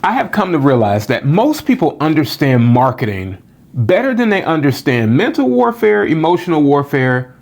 I have come to realize that most people understand marketing better than they understand mental warfare, emotional warfare,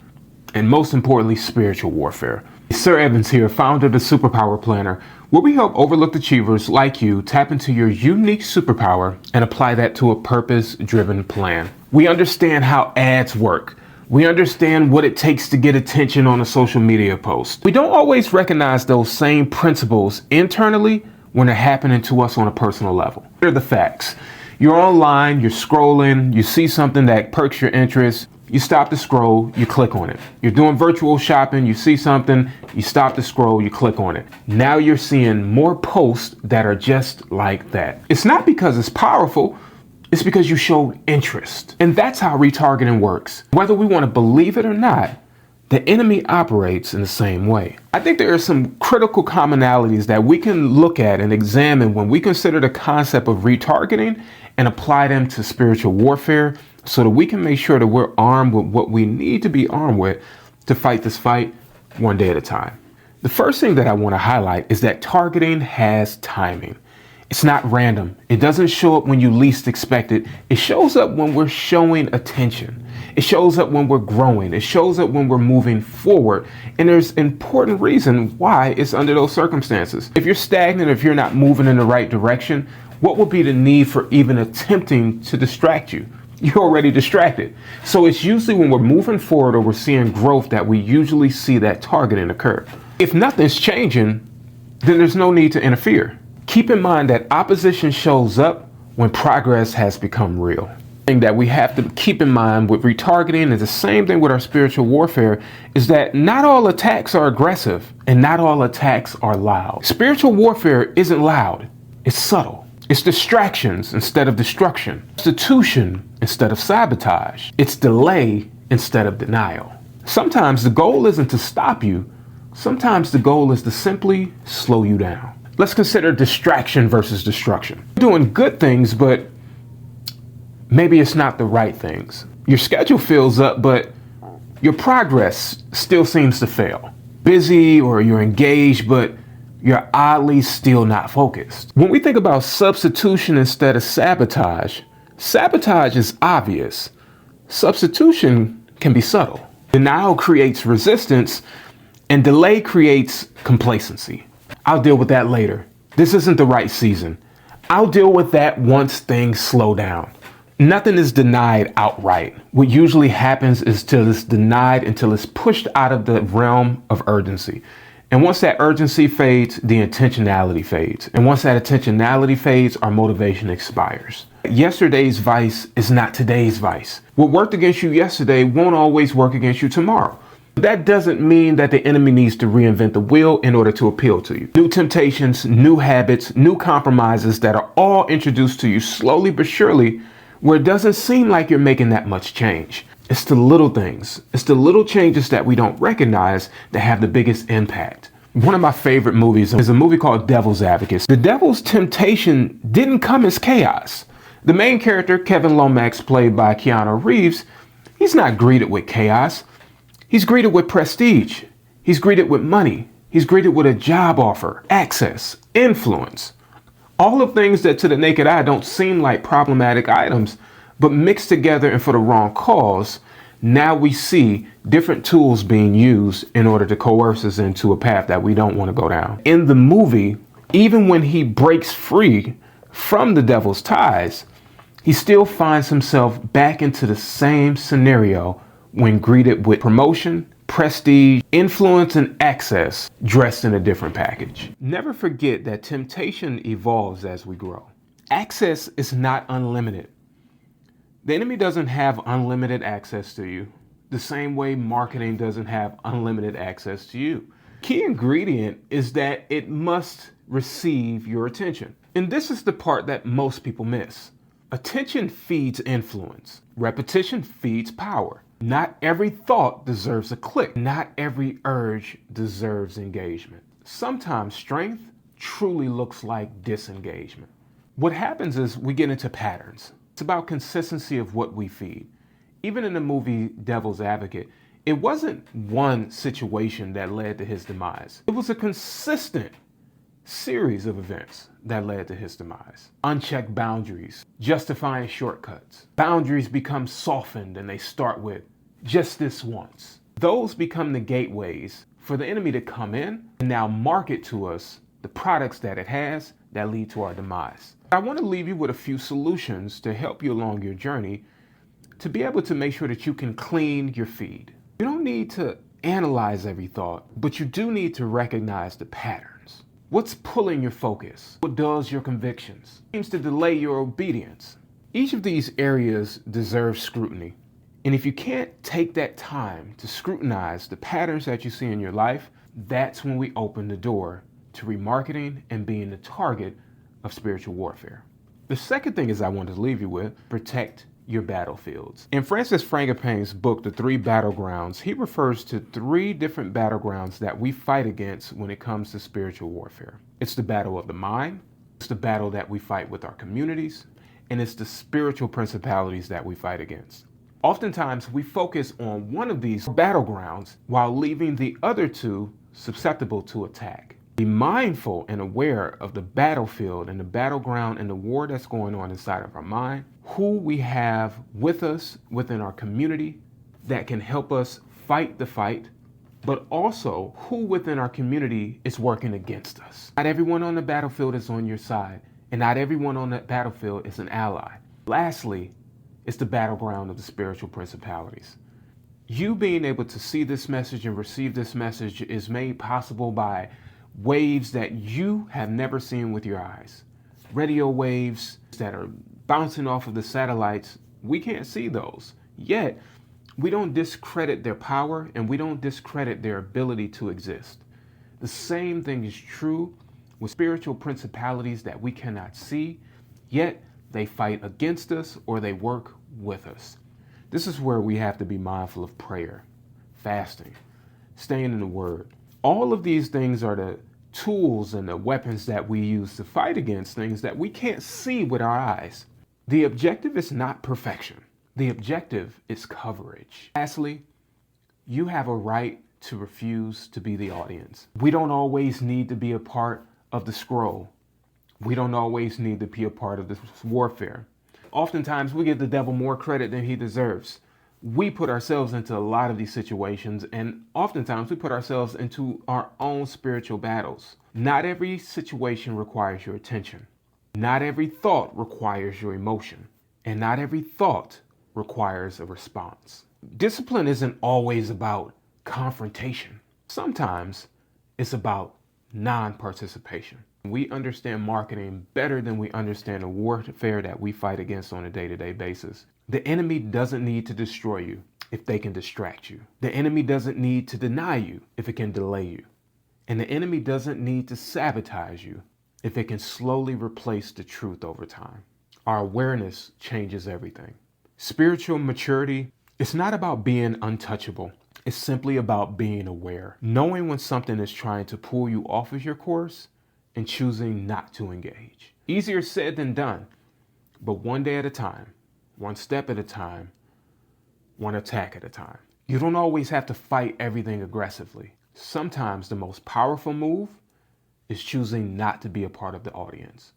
and most importantly, spiritual warfare. Sir Evans here, founder of the Superpower Planner, where we help overlooked achievers like you tap into your unique superpower and apply that to a purpose-driven plan. We understand how ads work. We understand what it takes to get attention on a social media post. We don't always recognize those same principles internally when they're happening to us on a personal level. Here are the facts. You're online, you're scrolling, you see something that perks your interest, you stop to scroll, you click on it. You're doing virtual shopping, you see something, you stop to scroll, you click on it. Now you're seeing more posts that are just like that. It's not because it's powerful, it's because you showed interest. And that's how retargeting works. Whether we want to believe it or not, the enemy operates in the same way. I think there are some critical commonalities that we can look at and examine when we consider the concept of retargeting and apply them to spiritual warfare so that we can make sure that we're armed with what we need to be armed with to fight this fight one day at a time. The first thing that I want to highlight is that targeting has timing. It's not random. It doesn't show up when you least expect it. It shows up when we're showing attention. It shows up when we're growing. It shows up when we're moving forward. And there's important reason why it's under those circumstances. If you're stagnant, if you're not moving in the right direction, what would be the need for even attempting to distract you? You're already distracted. So it's usually when we're moving forward or we're seeing growth that we usually see that targeting occur. If nothing's changing, then there's no need to interfere. Keep in mind that opposition shows up when progress has become real. The thing that we have to keep in mind with retargeting is the same thing with our spiritual warfare is that not all attacks are aggressive and not all attacks are loud. Spiritual warfare isn't loud, it's subtle. It's distractions instead of destruction, substitution instead of sabotage. It's delay instead of denial. Sometimes the goal isn't to stop you. Sometimes the goal is to simply slow you down. Let's consider distraction versus destruction. You're doing good things, but maybe it's not the right things. Your schedule fills up, but your progress still seems to fail. Busy or you're engaged, but you're oddly still not focused. When we think about substitution instead of sabotage, sabotage is obvious. Substitution can be subtle. Denial creates resistance and delay creates complacency. I'll deal with that later. This isn't the right season. I'll deal with that once things slow down. Nothing is denied outright. What usually happens is till it's denied until it's pushed out of the realm of urgency. And once that urgency fades, the intentionality fades. And once that intentionality fades, our motivation expires. Yesterday's vice is not today's vice. What worked against you yesterday won't always work against you tomorrow. That doesn't mean that the enemy needs to reinvent the wheel in order to appeal to you. New temptations, new habits, new compromises that are all introduced to you slowly but surely, where it doesn't seem like you're making that much change. It's the little things. It's the little changes that we don't recognize that have the biggest impact. One of my favorite movies is a movie called Devil's Advocate. The devil's temptation didn't come as chaos. The main character, Kevin Lomax, played by Keanu Reeves, he's not greeted with chaos. He's greeted with prestige. He's greeted with money. He's greeted with a job offer, access, influence. All of things that to the naked eye don't seem like problematic items, but mixed together and for the wrong cause, now we see different tools being used in order to coerce us into a path that we don't want to go down. In the movie, even when he breaks free from the devil's ties, he still finds himself back into the same scenario when greeted with promotion, prestige, influence, and access dressed in a different package. Never forget that temptation evolves as we grow. Access is not unlimited. The enemy doesn't have unlimited access to you, the same way marketing doesn't have unlimited access to you. Key ingredient is that it must receive your attention. And this is the part that most people miss. Attention feeds influence. Repetition feeds power. Not every thought deserves a click. Not every urge deserves engagement. Sometimes strength truly looks like disengagement. What happens is we get into patterns. It's about consistency of what we feed. Even in the movie Devil's Advocate, it wasn't one situation that led to his demise. It was a consistent series of events that led to his demise. Unchecked boundaries, justifying shortcuts. Boundaries become softened and they start with just this once. Those become the gateways for the enemy to come in and now market to us the products that it has that lead to our demise. I want to leave you with a few solutions to help you along your journey to be able to make sure that you can clean your feed. You don't need to analyze every thought, but you do need to recognize the patterns. What's pulling your focus? What dulls your convictions? Seems to delay your obedience. Each of these areas deserves scrutiny. And if you can't take that time to scrutinize the patterns that you see in your life, that's when we open the door to remarketing and being the target of spiritual warfare. The second thing is I want to leave you with, protect your battlefields. In Francis Frangipane's book, The Three Battlegrounds, he refers to 3 different battlegrounds that we fight against when it comes to spiritual warfare. It's the battle of the mind, it's the battle that we fight with our communities, and it's the spiritual principalities that we fight against. Oftentimes, we focus on one of these battlegrounds while leaving the other 2 susceptible to attack. Be mindful and aware of the battlefield and the battleground and the war that's going on inside of our mind, who we have with us within our community that can help us fight the fight, but also who within our community is working against us. Not everyone on the battlefield is on your side, and not everyone on that battlefield is an ally. Lastly, it's the battleground of the spiritual principalities. You being able to see this message and receive this message is made possible by waves that you have never seen with your eyes. Radio waves that are bouncing off of the satellites, we can't see those. Yet, we don't discredit their power and we don't discredit their ability to exist. The same thing is true with spiritual principalities that we cannot see, yet they fight against us or they work with us. This is where we have to be mindful of prayer, fasting, staying in the Word. All of these things are the tools and the weapons that we use to fight against things that we can't see with our eyes. The objective is not perfection. The objective is coverage. Lastly, you have a right to refuse to be the audience. We don't always need to be a part of the scroll. We don't always need to be a part of this warfare. Oftentimes, we give the devil more credit than he deserves. We put ourselves into a lot of these situations, and oftentimes we put ourselves into our own spiritual battles. Not every situation requires your attention. Not every thought requires your emotion. And not every thought requires a response. Discipline isn't always about confrontation. Sometimes it's about non-participation. We understand marketing better than we understand the warfare that we fight against on a day-to-day basis. The enemy doesn't need to destroy you if they can distract you. The enemy doesn't need to deny you if it can delay you. And the enemy doesn't need to sabotage you if it can slowly replace the truth over time. Our awareness changes everything. Spiritual maturity, it's not about being untouchable. It's simply about being aware. Knowing when something is trying to pull you off of your course and choosing not to engage. Easier said than done, but one day at a time, one step at a time, one attack at a time. You don't always have to fight everything aggressively. Sometimes the most powerful move is choosing not to be a part of the audience.